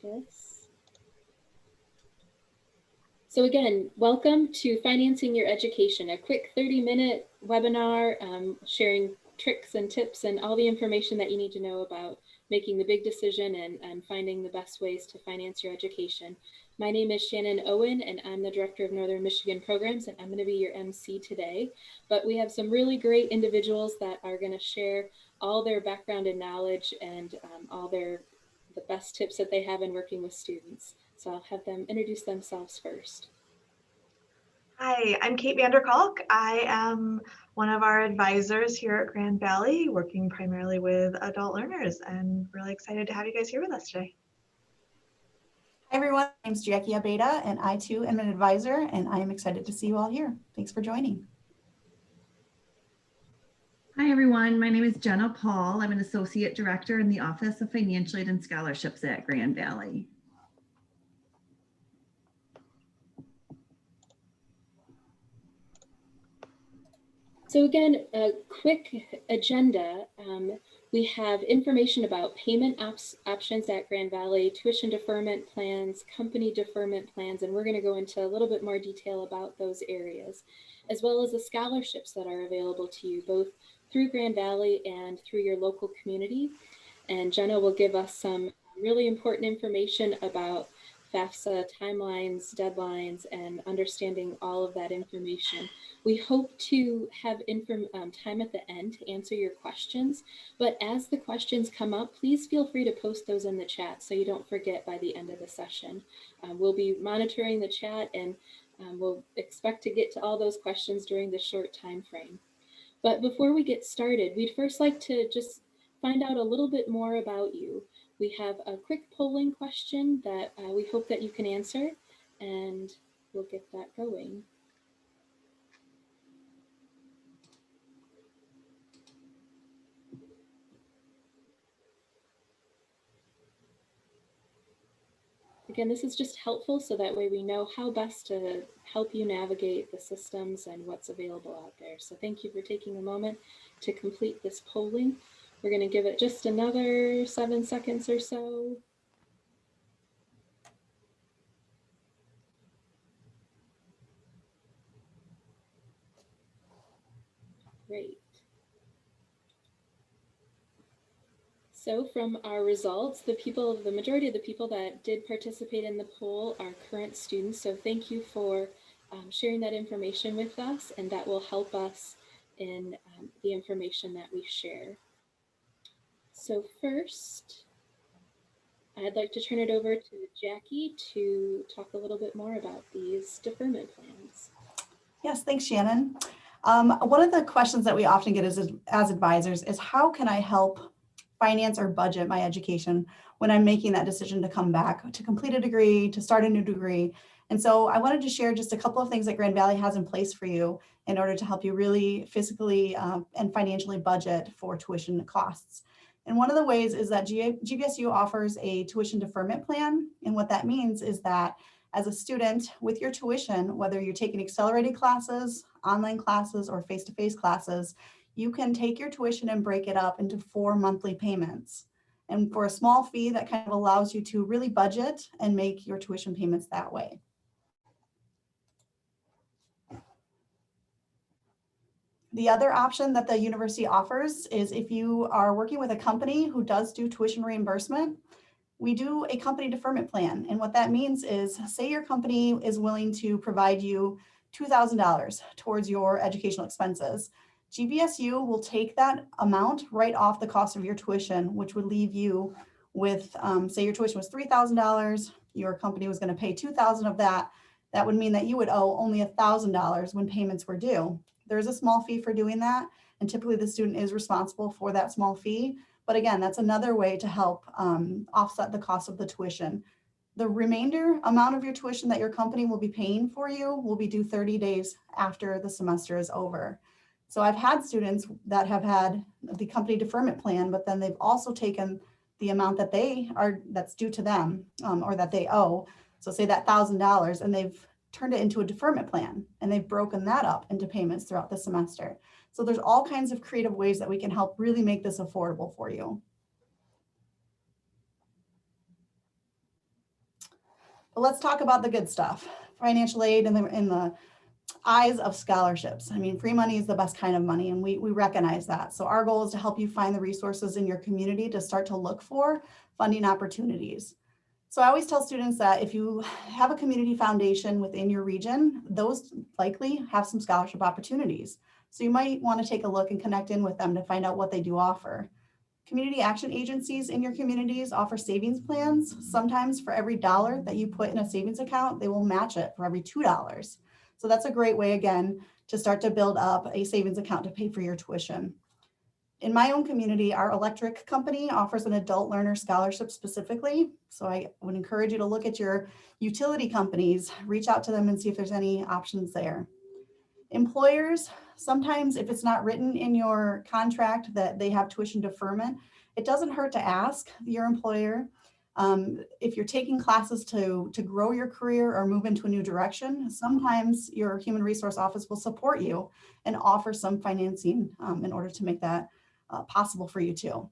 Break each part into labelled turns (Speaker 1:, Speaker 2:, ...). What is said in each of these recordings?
Speaker 1: this. So again, welcome to Financing Your Education, a quick 30-minute webinar sharing tricks and tips and all the information that you need to know about making the big decision and finding the best ways to finance your education. My name is Shannon Owen, and I'm the Director of Northern Michigan Programs, and I'm going to be your MC today. But we have some really great individuals that are going to share all their background and knowledge and all the best tips that they have in working with students. So I'll have them introduce themselves first.
Speaker 2: Hi, I'm Kate Vanderkalk. I am one of our advisors here at Grand Valley, working primarily with adult learners, and really excited to have you guys here with us today.
Speaker 3: Hi everyone, my name is Jackie Abeda, and I too am an advisor, and I am excited to see you all here. Thanks for joining.
Speaker 4: Hi everyone, my name is Jenna Paul. I'm an Associate Director in the Office of Financial Aid and Scholarships at Grand Valley.
Speaker 1: So again, a quick agenda. We have information about payment options at Grand Valley, tuition deferment plans, company deferment plans, and we're going to go into a little bit more detail about those areas, as well as the scholarships that are available to you, both through Grand Valley and through your local community. And Jenna will give us some really important information about FAFSA timelines, deadlines, and understanding all of that information. We hope to have time at the end to answer your questions, but as the questions come up, please feel free to post those in the chat so you don't forget by the end of the session. We'll be monitoring the chat, and we'll expect to get to all those questions during the short time frame. But before we get started, we'd first like to just find out a little bit more about you. We have a quick polling question that we hope that you can answer, and we'll get that going. Again, this is just helpful so that way we know how best to help you navigate the systems and what's available out there. So thank you for taking a moment to complete this polling. We're going to give it just another 7 seconds or so. Great. So from our results, the majority of the people that did participate in the poll are current students. So thank you for sharing that information with us, and that will help us in the information that we share. So first, I'd like to turn it over to Jackie to talk a little bit more about these deferment plans.
Speaker 3: Yes, thanks, Shannon. One of the questions that we often get as advisors is, how can I help finance or budget my education when I'm making that decision to come back, to complete a degree, to start a new degree? And so I wanted to share just a couple of things that Grand Valley has in place for you in order to help you really physically and financially budget for tuition costs. And one of the ways is that GVSU offers a tuition deferment plan. And what that means is that as a student with your tuition, whether you're taking accelerated classes, online classes, or face-to-face classes, you can take your tuition and break it up into 4 monthly payments. And for a small fee, that kind of allows you to really budget and make your tuition payments that way. The other option that the university offers is if you are working with a company who does do tuition reimbursement, we do a company deferment plan. And what that means is, say your company is willing to provide you $2,000 towards your educational expenses. GVSU will take that amount right off the cost of your tuition, which would leave you with, say your tuition was $3,000, your company was going to pay $2,000 of that. That would mean that you would owe only $1,000 when payments were due. There's a small fee for doing that, and typically the student is responsible for that small fee. But again, that's another way to help offset the cost of the tuition. The remainder amount of your tuition that your company will be paying for you will be due 30 days after the semester is over. So I've had students that have had the company deferment plan, but then they've also taken the amount that that's due to them or that they owe. So say that $1,000, and they've turned it into a deferment plan, and they've broken that up into payments throughout the semester. So there's all kinds of creative ways that we can help really make this affordable for you. But let's talk about the good stuff. Financial aid in the eyes of scholarships. I mean, free money is the best kind of money, and we recognize that. So our goal is to help you find the resources in your community to start to look for funding opportunities. So I always tell students that if you have a community foundation within your region, those likely have some scholarship opportunities. So you might want to take a look and connect in with them to find out what they do offer. Community action agencies in your communities offer savings plans. Sometimes for every dollar that you put in a savings account, they will match it for every $2. So that's a great way, again, to start to build up a savings account to pay for your tuition. In my own community, our electric company offers an adult learner scholarship specifically. So I would encourage you to look at your utility companies, reach out to them and see if there's any options there. Employers, sometimes if it's not written in your contract that they have tuition deferment, it doesn't hurt to ask your employer. If you're taking classes to grow your career or move into a new direction, sometimes your human resource office will support you and offer some financing in order to make that possible for you too.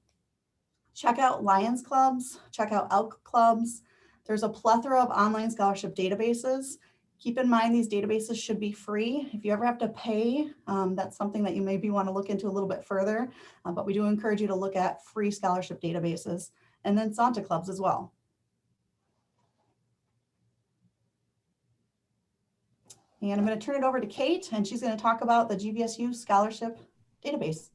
Speaker 3: Check out Lions Clubs, check out Elk Clubs. There's a plethora of online scholarship databases. Keep in mind, these databases should be free. If you ever have to pay, that's something that you maybe want to look into a little bit further, but we do encourage you to look at free scholarship databases, and then Santa Clubs as well. And I'm going to turn it over to Kate, and she's going to talk about the GVSU scholarship database.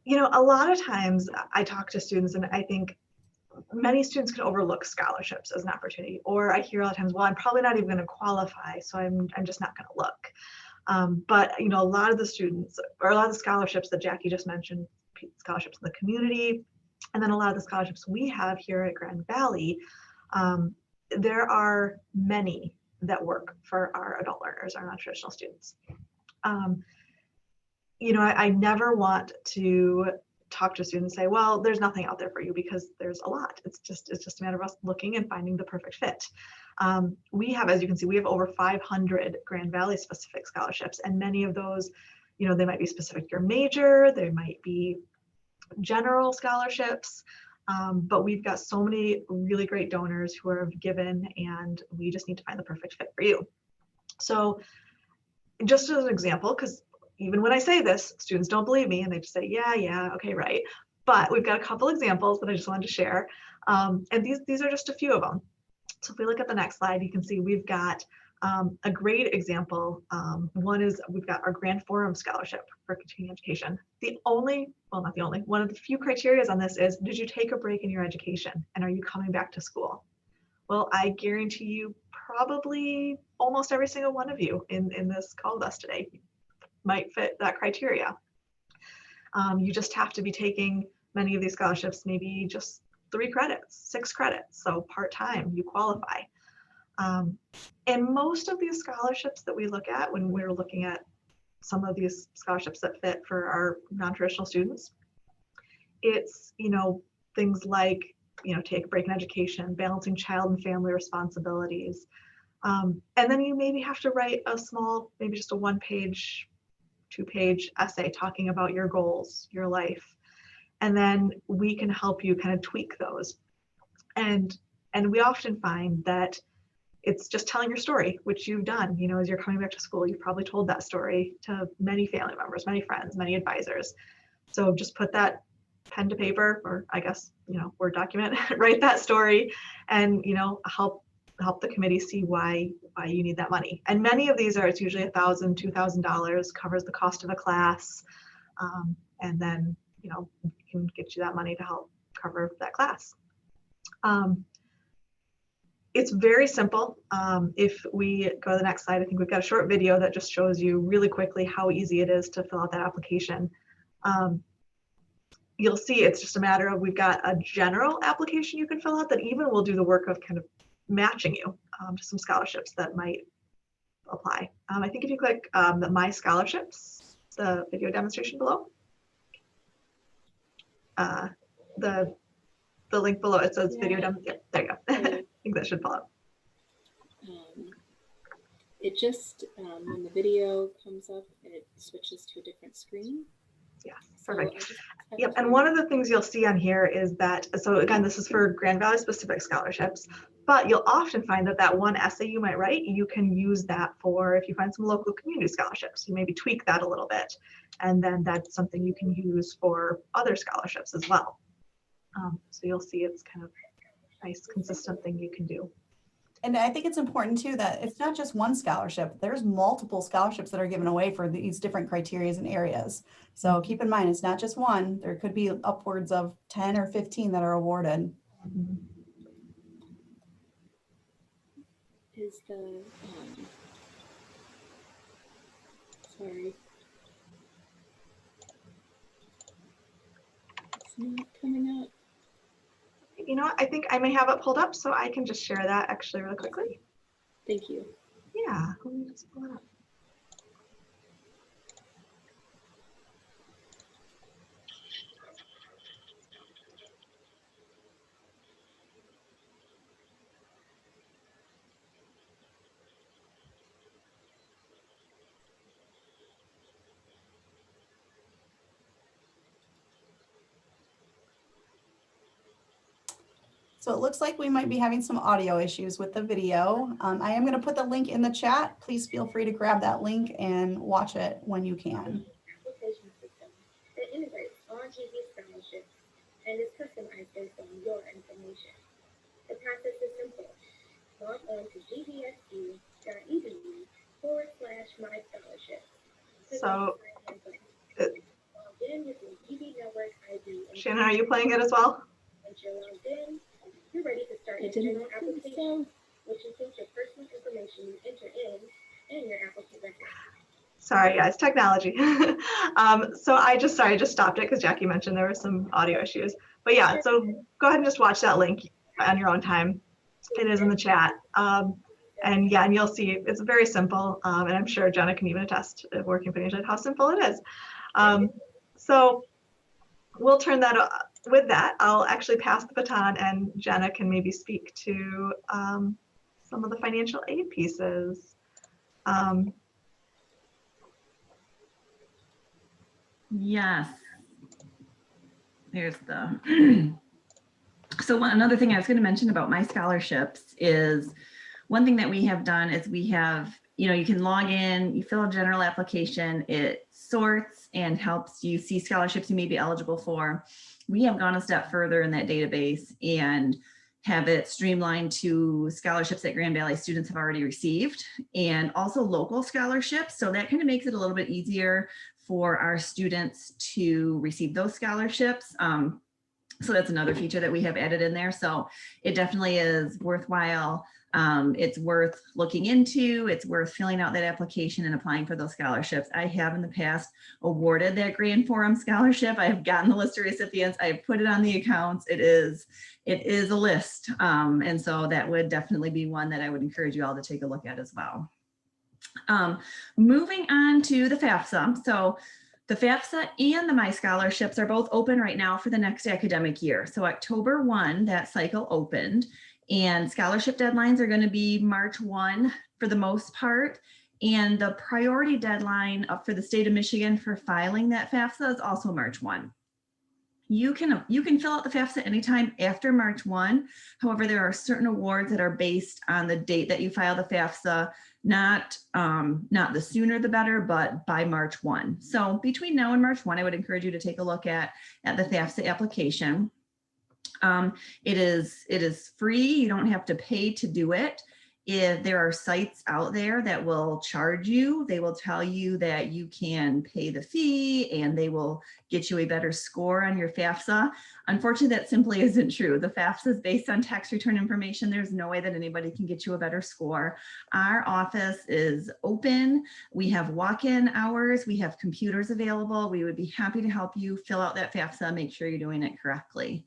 Speaker 2: You know, a lot of times I talk to students and I think many students can overlook scholarships as an opportunity, or I hear a lot of times, well, I'm probably not even going to qualify, so I'm just not going to look. But you know, a lot of the students, or a lot of the scholarships that Jackie just mentioned, scholarships in the community, and then a lot of the scholarships we have here at Grand Valley, there are many that work for our adult learners, our non-traditional students. You know, I never want to talk to students and say, well, there's nothing out there for you, because there's a lot. It's just a matter of us looking and finding the perfect fit. We have, as you can see, we have over 500 Grand Valley specific scholarships, and many of those, you know, they might be specific to your major, they might be general scholarships, but we've got so many really great donors who have given, and we just need to find the perfect fit for you. So just as an example, because even when I say this, students don't believe me and they just say, yeah, okay, right. But we've got a couple examples that I just wanted to share. And these are just a few of them. So if we look at the next slide, you can see we've got a great example. One is we've got our Grand Forum Scholarship for continuing education. One of the few criteria on this is, did you take a break in your education and are you coming back to school? Well, I guarantee you probably almost every single one of you in this call with us today might fit that criteria. You just have to be taking many of these scholarships, maybe just 3 credits, 6 credits. So part-time, you qualify. And most of these scholarships that we look at when we're looking at some of these scholarships that fit for our non-traditional students, it's, you know, things like, you know, take a break in education, balancing child and family responsibilities. And then you maybe have to write a small, maybe just a 1-page, 2-page essay talking about your goals, your life. And then we can help you kind of tweak those. And we often find that it's just telling your story, which you've done, you know, as you're coming back to school, you've probably told that story to many family members, many friends, many advisors. So just put that pen to paper, or I guess, you know, Word document, write that story, and, you know, help the committee see why you need that money. And many of these it's usually $1,000, $2,000, covers the cost of a class. And then, you know, can get you that money to help cover that class. It's very simple. If we go to the next slide, I think we've got a short video that just shows you really quickly how easy it is to fill out that application. You'll see it's just a matter of, we've got a general application you can fill out that even will do the work of kind of matching you to some scholarships that might apply. I think if you click the My Scholarships, the video demonstration below, the link below, it says video demo. Yep, there you go. I think that should pull up.
Speaker 1: It just, when the video comes up, it switches to a different screen.
Speaker 2: Yeah, perfect. Yep, and one of the things you'll see on here is that, so again, this is for Grand Valley specific scholarships, But you'll often find that that one essay you might write, you can use that for if you find some local community scholarships. You maybe tweak that a little bit, and then that's something you can use for other scholarships as well. So you'll see it's kind of a nice, consistent thing you can do.
Speaker 3: And I think it's important too that it's not just one scholarship. There's multiple scholarships that are given away for these different criteria and areas. So keep in mind, it's not just one. There could be upwards of 10 or 15 that are awarded.
Speaker 1: Is the, sorry. It's not coming up.
Speaker 2: You know what? I think I may have it pulled up, so I can just share that actually really quickly.
Speaker 1: Thank you.
Speaker 2: Yeah, let me just pull it up.
Speaker 3: So it looks like we might be having some audio issues with the video. I am going to put the link in the chat. Please feel free to grab that link and watch it when you can.
Speaker 5: Application system that integrates all GV scholarships and is customized based on your information. The process is simple. Log on to gbsu.edu/myscholarships.
Speaker 2: So,
Speaker 5: Log in with your GV network ID.
Speaker 2: Shannon, are you playing it as well?
Speaker 5: Once you're logged in, you're ready to start
Speaker 1: I
Speaker 5: your
Speaker 1: didn't
Speaker 5: general
Speaker 1: think
Speaker 5: application,
Speaker 1: so.
Speaker 5: which includes your personal information you enter in and your applicant record.
Speaker 2: Sorry, guys, technology. So I just stopped it because Jackie mentioned there were some audio issues. But yeah, so go ahead and just watch that link on your own time. It is in the chat. And yeah, and you'll see it's very simple. And I'm sure Jenna can even attest working financially how simple it is. So we'll turn that with that. I'll actually pass the baton and Jenna can maybe speak to some of the financial aid pieces.
Speaker 4: Yes. There's the, so another thing I was going to mention about my scholarships is one thing that we have done is we have, you can log in, you fill a general application, it sorts and helps you see scholarships you may be eligible for. We have gone a step further in that database and have it streamlined to scholarships that Grand Valley students have already received and also local scholarships. So that kind of makes it a little bit easier for our students to receive those scholarships. So that's another feature that we have added in there. So it definitely is worthwhile. It's worth looking into. It's worth filling out that application and applying for those scholarships. I have in the past awarded that Grand Forum scholarship. I have gotten the list of recipients. I have put it on the accounts. It is a list. And so that would definitely be one that I would encourage you all to take a look at as well. Moving on to the FAFSA. So the FAFSA and the My Scholarships are both open right now for the next academic year. So October 1, that cycle opened, and scholarship deadlines are going to be March 1 for the most part. And the priority deadline up for the state of Michigan for filing that FAFSA is also March 1. You can fill out the FAFSA anytime after March 1. However, there are certain awards that are based on the date that you file the FAFSA, not the sooner the better, but by March 1. So between now and March 1, I would encourage you to take a look at the FAFSA application. It is free. You don't have to pay to do it. If there are sites out there that will charge you, they will tell you that you can pay the fee and they will get you a better score on your FAFSA. Unfortunately, that simply isn't true. The FAFSA is based on tax return information. There's no way that anybody can get you a better score. Our office is open. We have walk-in hours. We have computers available. We would be happy to help you fill out that FAFSA, make sure you're doing it correctly.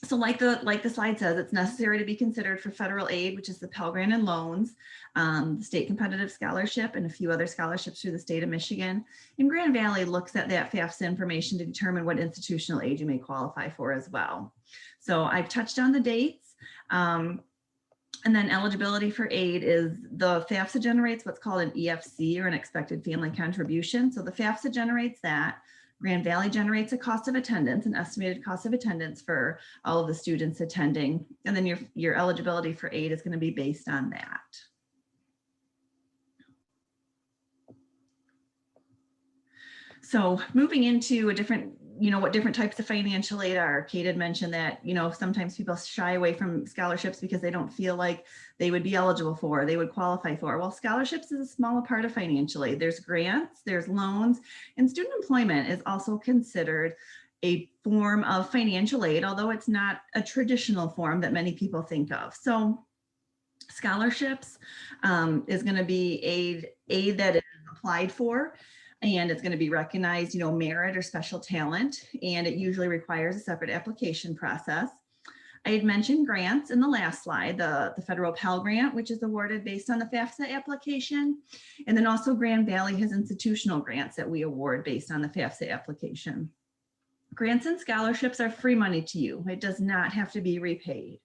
Speaker 4: So like the slide says, it's necessary to be considered for federal aid, which is the Pell Grant and loans, the state competitive scholarship, and a few other scholarships through the state of Michigan. And Grand Valley looks at that FAFSA information to determine what institutional aid you may qualify for as well. So I've touched on the dates. And then eligibility for aid is the FAFSA generates what's called an EFC, or an expected family contribution. So the FAFSA generates that. Grand Valley generates a cost of attendance, an estimated cost of attendance for all of the students attending. And then your eligibility for aid is going to be based on that. So moving into a different, what different types of financial aid are. Kate had mentioned that, sometimes people shy away from scholarships because they don't feel like they would be eligible for, they would qualify for. Well, scholarships is a smaller part of financial aid. There's grants, there's loans, and student employment is also considered a form of financial aid, although it's not a traditional form that many people think of. So scholarships is going to be aid that is applied for, and it's going to be recognized, merit or special talent, and it usually requires a separate application process. I had mentioned grants in the last slide, the federal Pell Grant, which is awarded based on the FAFSA application. And then also Grand Valley has institutional grants that we award based on the FAFSA application. Grants and scholarships are free money to you. It does not have to be repaid.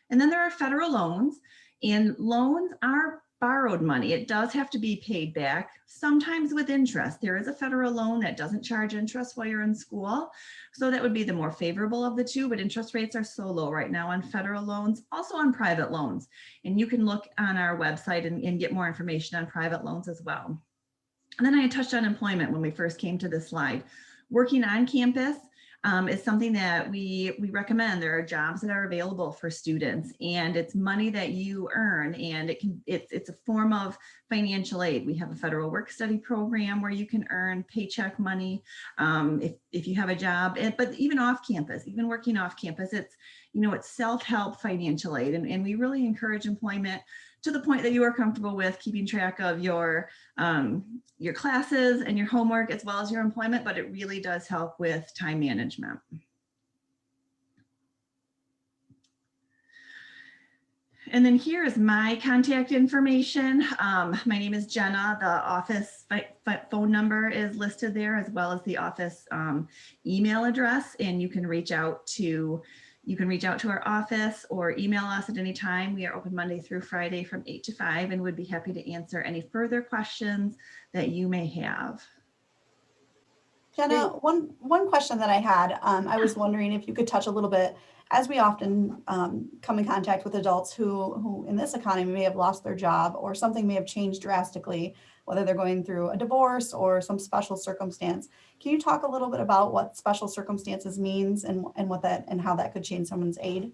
Speaker 4: And then there are federal loans, and loans are borrowed money. It does have to be paid back, sometimes with interest. There is a federal loan that doesn't charge interest while you're in school. So that would be the more favorable of the two, but interest rates are so low right now on federal loans, also on private loans. And you can look on our website and get more information on private loans as well. And then I had touched on employment when we first came to this slide. Working on campus is something that we recommend. There are jobs that are available for students, and it's money that you earn, and it's a form of financial aid. We have a federal work study program where you can earn paycheck money if you have a job, but even off campus, even working off campus, it's self-help financial aid, and we really encourage employment to the point that you are comfortable with keeping track of your classes and your homework as well as your employment, but it really does help with time management. And then here is my contact information. My name is Jenna. The office phone number is listed there, as well as the office email address, and you can reach out to our office or email us at any time. We are open Monday through Friday from 8 to 5 and would be happy to answer any further questions that you may have.
Speaker 3: Jenna, one question that I had, I was wondering if you could touch a little bit, as we often come in contact with adults who in this economy may have lost their job, or something may have changed drastically, whether they're going through a divorce or some special circumstance. Can you talk a little bit about what special circumstances means and what that and how that could change someone's aid?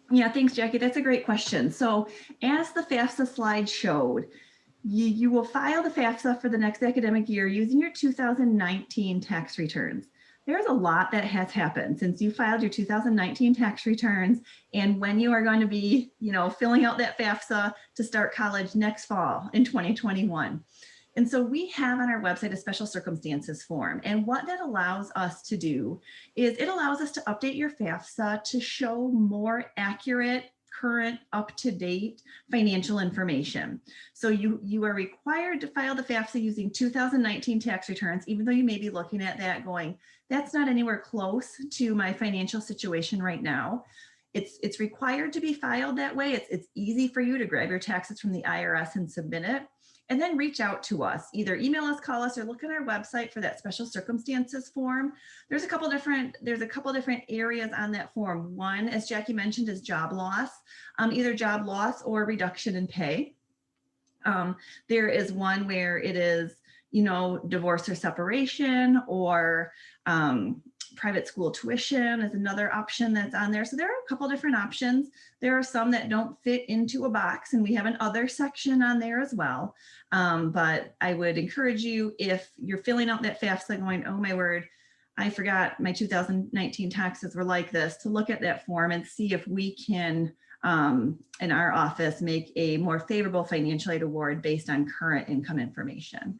Speaker 4: Yeah, thanks, Jackie. That's a great question. So as the FAFSA slide showed, you will file the FAFSA for the next academic year using your 2019 tax returns. There's a lot that has happened since you filed your 2019 tax returns and when you are going to be, filling out that FAFSA to start college next fall in 2021. And so we have on our website a special circumstances form. And what that allows us to do is it allows us to update your FAFSA to show more accurate, current, up-to-date financial information. So you are required to file the FAFSA using 2019 tax returns, even though you may be looking at that going, that's not anywhere close to my financial situation right now. It's required to be filed that way. It's easy for you to grab your taxes from the IRS and submit it, and then reach out to us. Either email us, call us, or look at our website for that special circumstances form. There's a couple different areas on that form. One, as Jackie mentioned, is job loss, either job loss or reduction in pay. There is one where it is, divorce or separation, or private school tuition is another option that's on there. So there are a couple different options. There are some that don't fit into a box, and we have an other section on there as well. But I would encourage you, if you're filling out that FAFSA going, oh my word, I forgot my 2019 taxes were like this, to look at that form and see if we can, in our office, make a more favorable financial aid award based on current income information.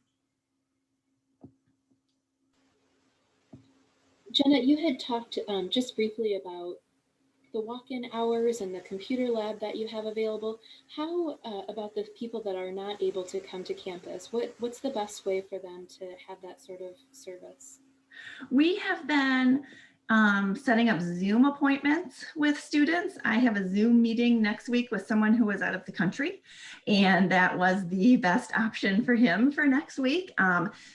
Speaker 1: Jenna, you had talked just briefly about the walk-in hours and the computer lab that you have available. How about the people that are not able to come to campus? What's the best way for them to have that sort of service?
Speaker 4: We have been Setting up Zoom appointments with students. I have a Zoom meeting next week with someone who is out of the country, and that was the best option for him for next week.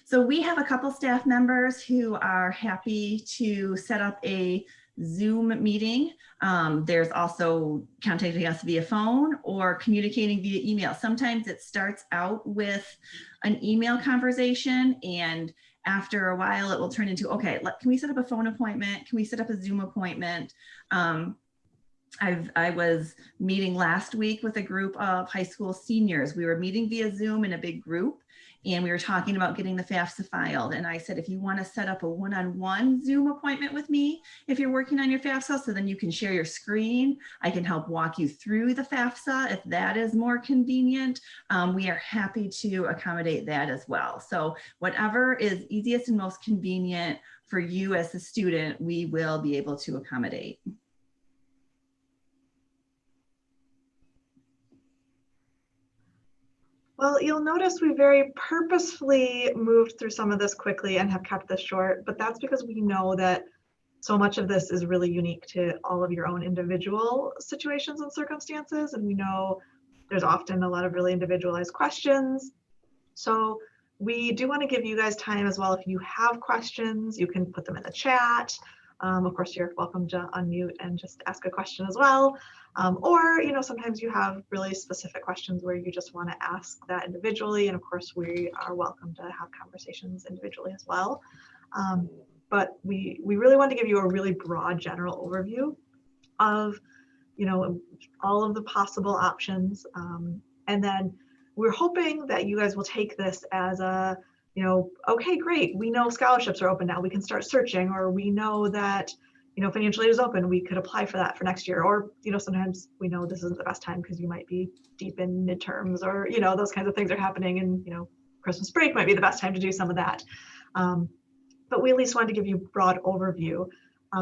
Speaker 4: So we have a couple staff members who are happy to set up a Zoom meeting. There's also contacting us via phone or communicating via email. Sometimes it starts out with an email conversation, and after a while it will turn into, okay, can we set up a phone appointment? Can we set up a Zoom appointment? I was meeting last week with a group of high school seniors. We were meeting via Zoom in a big group, and we were talking about getting the FAFSA filed. And I said, if you want to set up a one-on-one Zoom appointment with me, if you're working on your FAFSA, so then you can share your screen, I can help walk you through the FAFSA if that is more convenient. We are happy to accommodate that as well. So whatever is easiest and most convenient for you as a student, we will be able to accommodate.
Speaker 2: Well, you'll notice we very purposefully moved through some of this quickly and have kept this short, but that's because we know that so much of this is really unique to all of your own individual situations and circumstances. And we know there's often a lot of really individualized questions. So we do want to give you guys time as well. If you have questions, you can put them in the chat. Of course, you're welcome to unmute and just ask a question as well. Or, sometimes you have really specific questions where you just want to ask that individually. And of course, we are welcome to have conversations individually as well. But we really want to give you a really broad general overview of, all of the possible options. And then we're hoping that you guys will take this as a, okay, great. We know scholarships are open now. We can start searching, or we know that, financial aid is open. We could apply for that for next year. Or, sometimes we know this isn't the best time because you might be deep in midterms, or, those kinds of things are happening, and, Christmas break might be the best time to do some of that. But we at least wanted to give you a broad overview.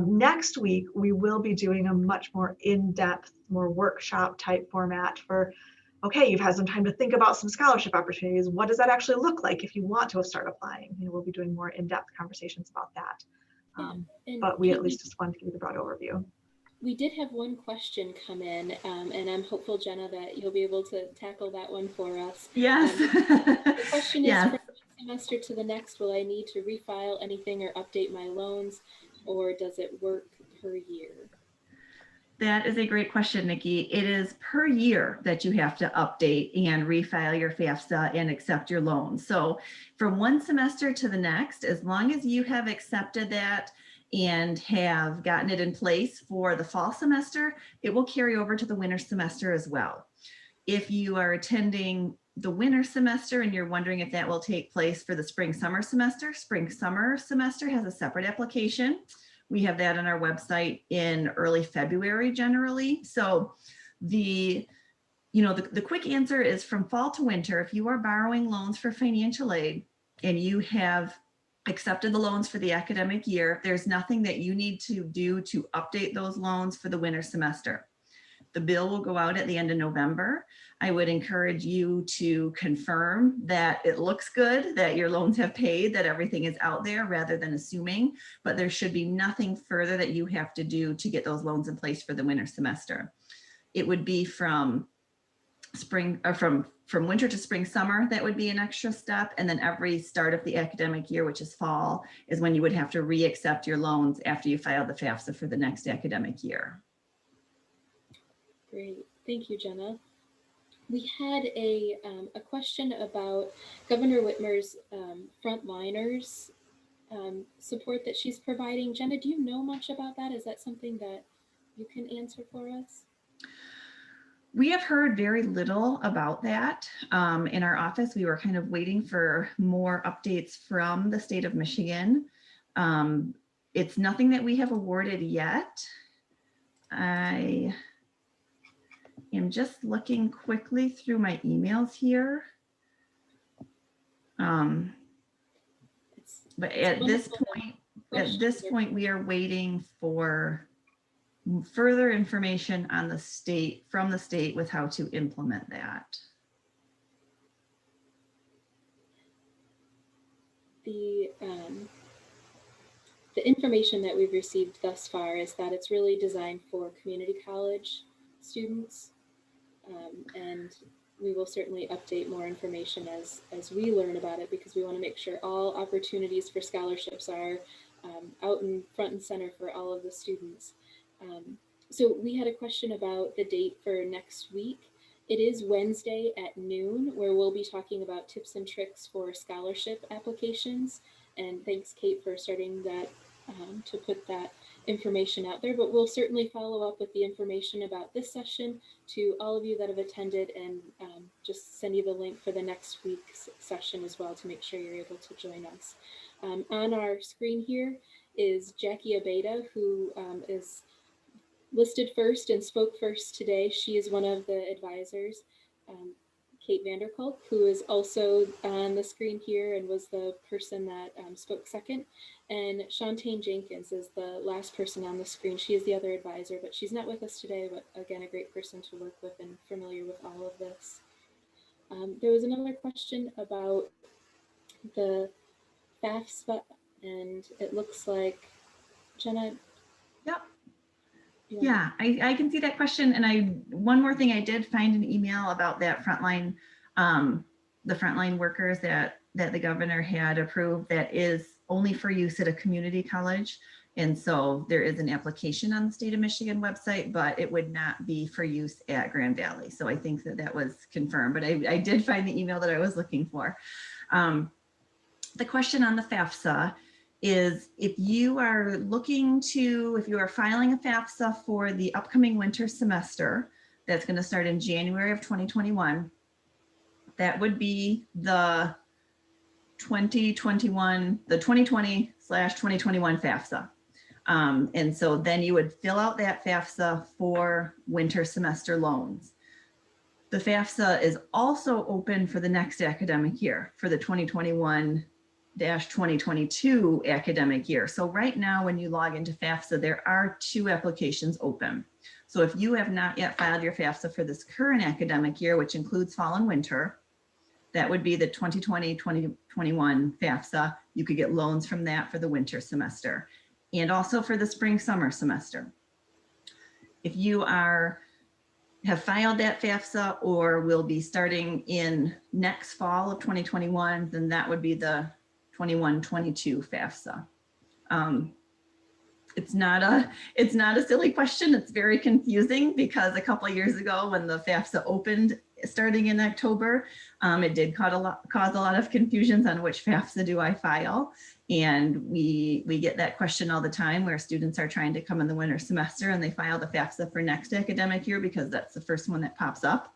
Speaker 2: Next week, we will be doing a much more in-depth, more workshop type format for, okay, you've had some time to think about some scholarship opportunities. What does that actually look like if you want to start applying? We'll be doing more in-depth conversations about that. But we at least just wanted to give you the broad overview.
Speaker 1: We did have one question come in, and I'm hopeful, Jenna, that you'll be able to tackle that one for us.
Speaker 4: Yes.
Speaker 1: The question is,
Speaker 4: yes.
Speaker 1: from one semester to the next, will I need to refile anything or update my loans, or does it work per year?
Speaker 4: That is a great question, Nikki. It is per year that you have to update and refile your FAFSA and accept your loan. So from one semester to the next, as long as you have accepted that and have gotten it in place for the fall semester, it will carry over to the winter semester as well. If you are attending the winter semester and you're wondering if that will take place for the spring summer semester has a separate application. We have that on our website in early February generally. So the quick answer is from fall to winter. If you are borrowing loans for financial aid and you have accepted the loans for the academic year, there's nothing that you need to do to update those loans for the winter semester. The bill will go out at the end of November. I would encourage you to confirm that it looks good, that your loans have paid, that everything is out there rather than assuming, but there should be nothing further that you have to do to get those loans in place for the winter semester. It would be from spring or from winter to spring summer, that would be an extra step. And then every start of the academic year, which is fall, is when you would have to re-accept your loans after you filed the FAFSA for the next academic year.
Speaker 1: Great, thank you, Jenna. We had a question about Governor Whitmer's frontliners support that she's providing. Jenna, do you know much about that? Is that something that you can answer for us?
Speaker 4: We have heard very little about that in our office. We were kind of waiting for more updates from the state of Michigan. It's nothing that we have awarded yet. I am just looking quickly through my emails here. But at this point, we are waiting for further information on from the state with how to implement that.
Speaker 1: the information that we've received thus far is that it's really designed for community college students. And we will certainly update more information as we learn about it, because we want to make sure all opportunities for scholarships are out in front and center for all of the students. So we had a question about the date for next week. It is Wednesday at noon, where we'll be talking about tips and tricks for scholarship applications. And thanks, Kate, for starting that to put that information out there. But we'll certainly follow up with the information about this session to all of you that have attended, and just send you the link for the next week's session as well to make sure you're able to join us. On our screen here is Jackie Abeda, who is listed first and spoke first today. She is one of the advisors. Kate Vanderkolk, who is also on the screen here and was the person that spoke second. And Shantae Jenkins is the last person on the screen. She is the other advisor, but she's not with us today, but again, a great person to work with and familiar with all of this. There was another question about the FAFSA, and it looks like, Jenna.
Speaker 4: Yep. Yeah, I can see that question. And one more thing, I did find an email about that frontline, the frontline workers that the governor had approved that is only for use at a community college. And so there is an application on the State of Michigan website, but it would not be for use at Grand Valley. So I think that was confirmed, but I did find the email that I was looking for. The question on the FAFSA is, if you are filing a FAFSA for the upcoming winter semester, that's going to start in January of 2021, that would be the 2020/2021 FAFSA. And so then you would fill out that FAFSA for winter semester loans. The FAFSA is also open for the next academic year, for the 2021-2022 academic year. So right now, when you log into FAFSA, there are 2 applications open. So if you have not yet filed your FAFSA for this current academic year, which includes fall and winter, that would be the 2020-2021 FAFSA. You could get loans from that for the winter semester and also for the spring-summer semester. If you have filed that FAFSA or will be starting in next fall of 2021, then that would be the 21-22 FAFSA. It's not a silly question. It's very confusing because a couple of years ago when the FAFSA opened starting in October, it did cause a lot of confusions on which FAFSA do I file. And we get that question all the time where students are trying to come in the winter semester and they file the FAFSA for next academic year because that's the first one that pops up.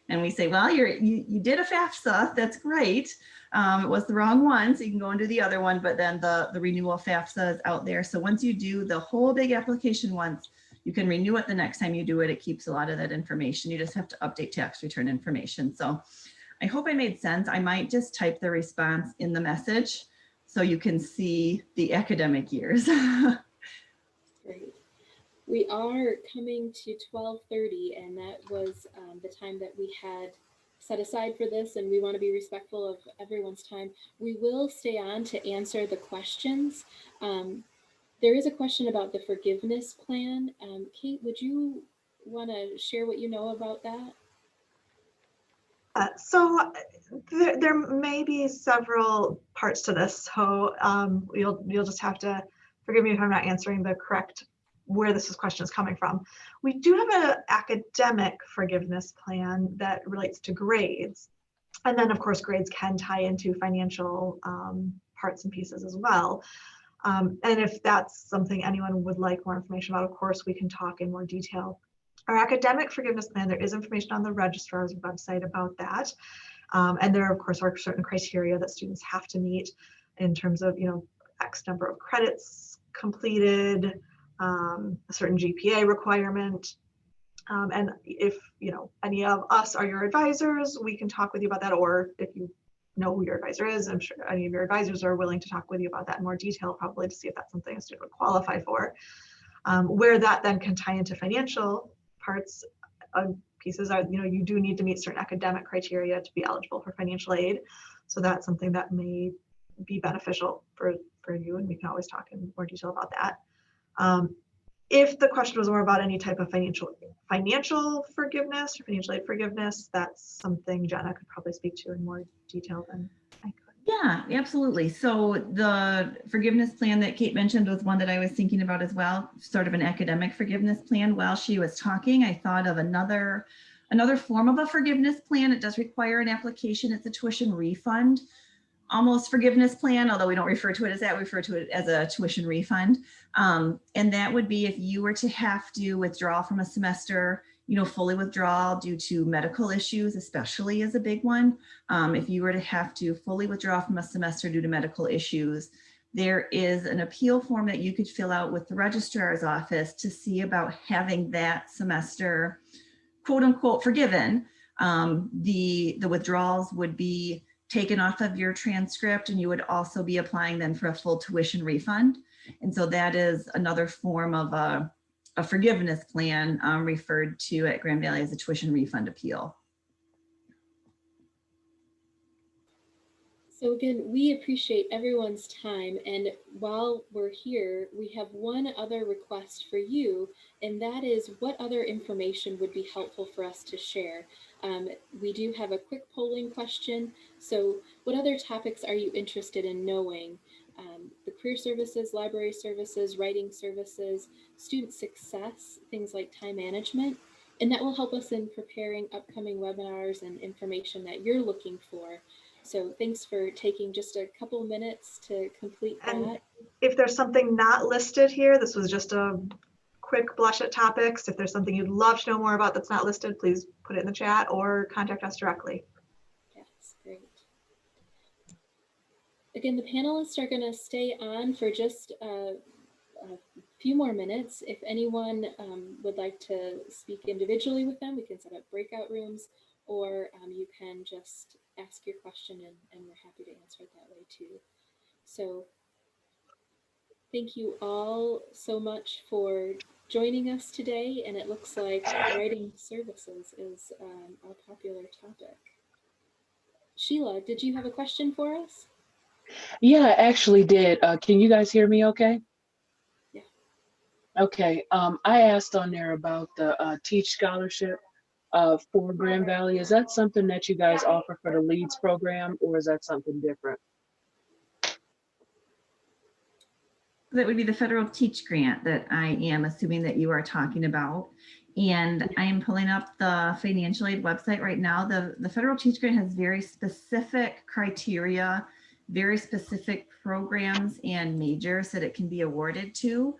Speaker 4: And we say, well, you did a FAFSA, that's great. It was the wrong one, so you can go and do the other one, but then the renewal FAFSA is out there. So once you do the whole big application once, you can renew it the next time you do it. It keeps a lot of that information. You just have to update tax return information. So I hope I made sense. I might just type the response in the message so you can see the academic years.
Speaker 1: Great. We are coming to 12:30, and that was the time that we had set aside for this, and we want to be respectful of everyone's time. We will stay on to answer the questions. There is a question about the forgiveness plan. Kate, would you want to share what you know about that?
Speaker 2: So there may be several parts to this. So you'll just have to forgive me if I'm not answering the correct where this question is coming from. We do have an academic forgiveness plan that relates to grades. And then of course, grades can tie into financial parts and pieces as well. And if that's something anyone would like more information about, of course, we can talk in more detail. Our academic forgiveness plan, there is information on the registrar's website about that. And there, of course, are certain criteria that students have to meet in terms of, X number of credits completed, a certain GPA requirement. And if, any of us are your advisors, we can talk with you about that. Or if you know who your advisor is, I'm sure any of your advisors are willing to talk with you about that in more detail, probably to see if that's something a student would qualify for. Where that then can tie into financial parts pieces are, you do need to meet certain academic criteria to be eligible for financial aid. So that's something that may be beneficial for for you, and we can always talk in more detail about that. If the question was more about any type of financial forgiveness or financial aid forgiveness, that's something Jenna could probably speak to in more detail than I could.
Speaker 4: Yeah, absolutely. So the forgiveness plan that Kate mentioned was one that I was thinking about as well, sort of an academic forgiveness plan. While she was talking, I thought of another form of a forgiveness plan. It does require an application. It's a tuition refund, almost forgiveness plan, although we don't refer to it as that, we refer to it as a tuition refund. And that would be if you were to have to withdraw from a semester, fully withdraw due to medical issues, especially is a big one. If you were to have to fully withdraw from a semester due to medical issues, there is an appeal form that you could fill out with the registrar's office to see about having that semester, quote unquote, forgiven. The withdrawals would be taken off of your transcript, and you would also be applying then for a full tuition refund. And so that is another form of a forgiveness plan referred to at Grand Valley as a tuition refund appeal.
Speaker 1: So again, we appreciate everyone's time, and while we're here, we have one other request for you, and that is what other information would be helpful for us to share. We do have a quick polling question. So what other topics are you interested in knowing? The career services, library services, writing services, student success, things like time management, and that will help us in preparing upcoming webinars and information that you're looking for. So thanks for taking just a couple minutes to complete that.
Speaker 2: And if there's something not listed here, this was just a quick blush at topics. If there's something you'd love to know more about that's not listed, please put it in the chat or contact us directly.
Speaker 1: Yes, great. Again, the panelists are going to stay on for just a few more minutes. If anyone would like to speak individually with them, we can set up breakout rooms, or you can just ask your question and we're happy to answer it that way too. So thank you all so much for joining us today. And it looks like writing services is a popular topic. Sheila, did you have a question for us?
Speaker 6: Yeah, I actually did. Can you guys hear me okay?
Speaker 1: Yeah.
Speaker 6: Okay. I asked on there about the Teach Scholarship for Grand Valley. Is that something that you guys offer for the LEADS program, or is that something different?
Speaker 4: That would be the federal Teach grant that I am assuming that you are talking about. And I am pulling up the financial aid website right now. The federal Teach grant has very specific criteria, very specific programs and majors that it can be awarded to.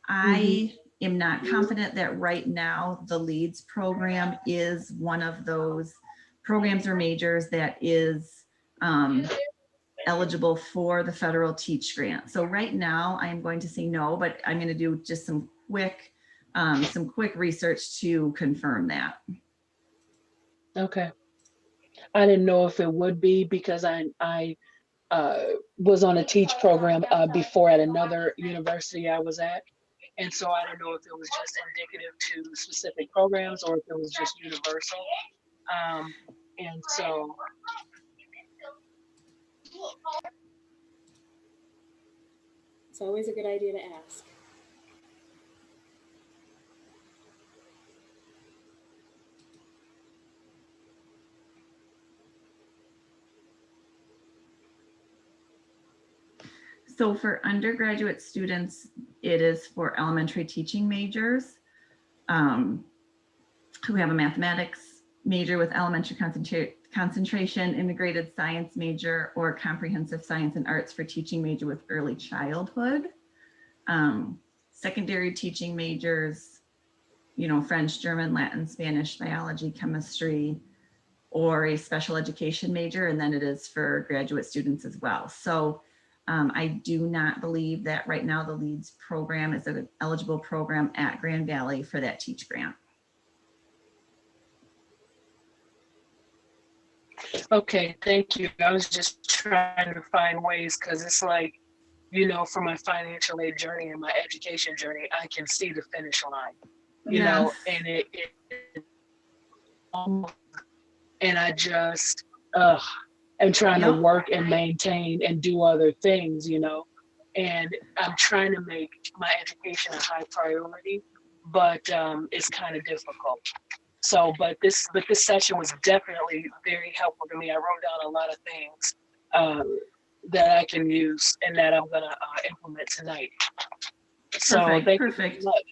Speaker 4: I am not confident that right now the LEADS program is one of those programs or majors that is eligible for the federal Teach grant. So right now I am going to say no, but I'm going to do just some quick research to confirm that.
Speaker 6: Okay. I didn't know if it would be, because I was on a Teach program before at another university I was at. And so I didn't know if it was just indicative to specific programs or if it was just universal. And so.
Speaker 1: It's always a good idea to ask.
Speaker 4: So for undergraduate students, it is for elementary teaching majors who have a mathematics major with elementary concentration, integrated science major, or comprehensive science and arts for teaching major with early childhood. Secondary teaching majors, French, German, Latin, Spanish, biology, chemistry, or a special education major. And then it is for graduate students as well. So I do not believe that right now the LEADS program is an eligible program at Grand Valley for that Teach grant.
Speaker 6: Okay, thank you. I was just trying to find ways, because it's like, for my financial aid journey and my education journey, I can see the finish line, you know, and it and I just, am trying to work and maintain and do other things, and I'm trying to make my education a high priority, but it's kind of difficult. So, but this session was definitely very helpful to me. I wrote down a lot of things that I can use and that I'm gonna implement tonight. So
Speaker 4: Perfect,
Speaker 6: thank you
Speaker 4: perfect.
Speaker 6: very much.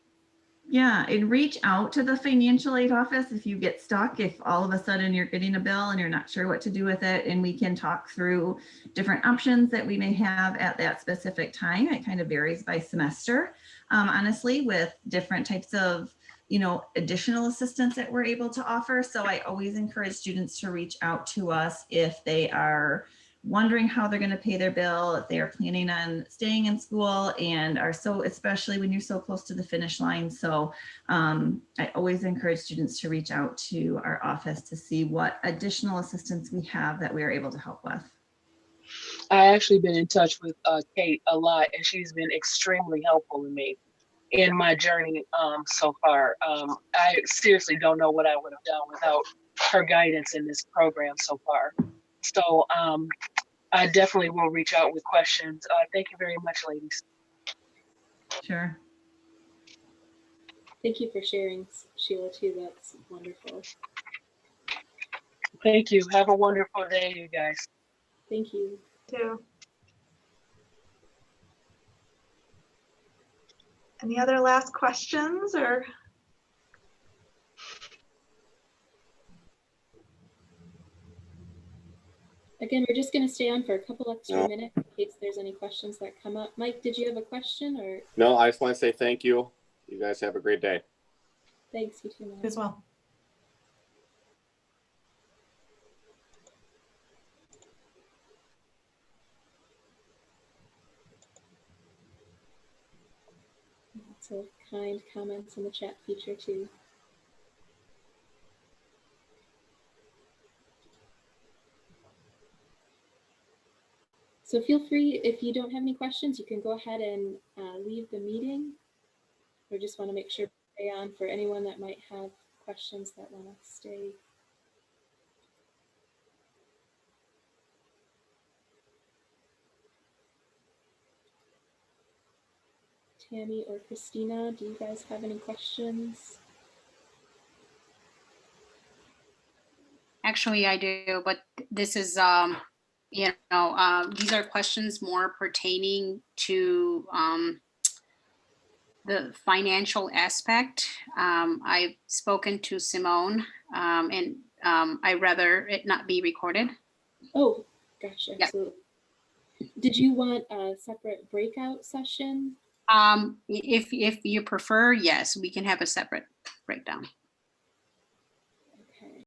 Speaker 4: Yeah, and reach out to the financial aid office if you get stuck, if all of a sudden you're getting a bill and you're not sure what to do with it, and we can talk through different options that we may have at that specific time. It kind of varies by semester, honestly, with different types of, you know, additional assistance that we're able to offer. So I always encourage students to reach out to us if they are wondering how they're going to pay their bill, if they are planning on staying in school and are so, especially when you're so close to the finish line. So I always encourage students to reach out to our office to see what additional assistance we have that we are able to help with.
Speaker 6: I actually been in touch with Kate a lot, and she's been extremely helpful to me in my journey so far. I seriously don't know what I would have done without her guidance in this program so far. So I definitely will reach out with questions. Thank you very much, ladies.
Speaker 4: Sure.
Speaker 1: Thank you for sharing, Sheila, too. That's wonderful.
Speaker 6: Thank you. Have a wonderful day, you guys.
Speaker 1: Thank you.
Speaker 2: Too. Any other last questions or?
Speaker 1: Again, we're just going to stay on for a couple extra minutes in case there's any questions that come up. Mike, did you have a question or?
Speaker 7: No, I just want to say thank you. You guys have a great day.
Speaker 1: Thanks, you too, Mike.
Speaker 3: As well.
Speaker 1: Lots of kind comments in the chat feature too. So feel free, if you don't have any questions, you can go ahead and leave the meeting. We just want to make sure to stay on for anyone that might have questions that want to stay. Tammy or Christina, do you guys have any questions?
Speaker 8: Actually, I do, but this is, these are questions more pertaining to the financial aspect. I've spoken to Simone, and I'd rather it not be recorded.
Speaker 1: Oh, gosh,
Speaker 8: Yeah.
Speaker 1: absolutely. Did you want a separate breakout session?
Speaker 8: If you prefer, yes, we can have a separate breakdown.